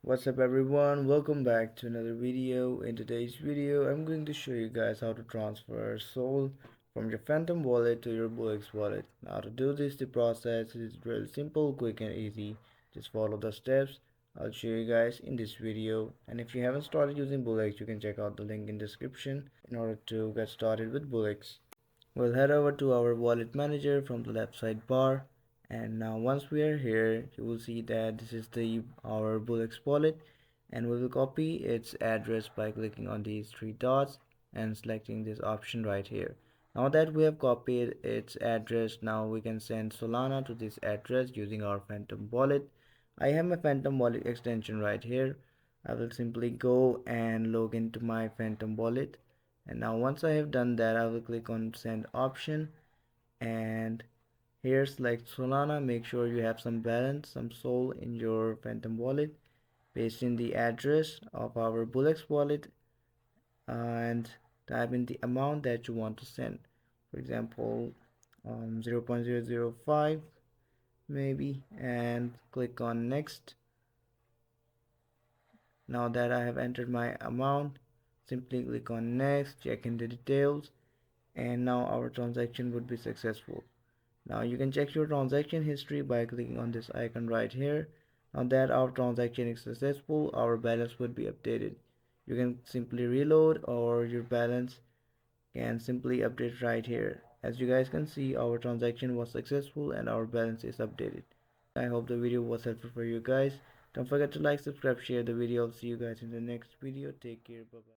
What's up everyone, welcome back to another video. In today's video I'm going to show you guys how to transfer Soul from your Phantom wallet to your Bullx wallet. Now to do this, the process is really simple, quick and easy. Just follow the steps I'll show you guys in this video, and if you haven't started using Bullx, you can check out the link in description in order to get started with Bullx. We'll head over to our wallet manager from the left side bar, and now once we are here you will see that this is the our Bullx wallet, and we will copy its address by clicking on these three dots and selecting this option right here. Now that we have copied its address, now we can send Solana to this address using our Phantom wallet. I have my Phantom wallet extension right here. I will simply go and log into my Phantom wallet, and now once I have done that, I will click on send option, and here select Solana. Make sure you have some balance, some Sol in your Phantom wallet. Paste in the address of our Bullx wallet and type in the amount that you want to send. For example, 0.005 maybe, and click on next. Now that I have entered my amount, simply click on next, check in the details, and now our transaction would be successful. Now you can check your transaction history by clicking on this icon right here. Now that our transaction is successful, our balance would be updated. You can simply reload, or your balance can simply update right here. As you guys can see, our transaction was successful and our balance is updated. I hope the video was helpful for you guys. Don't forget to like, subscribe, share the video. I'll see you guys in the next video. Take care. Bye bye.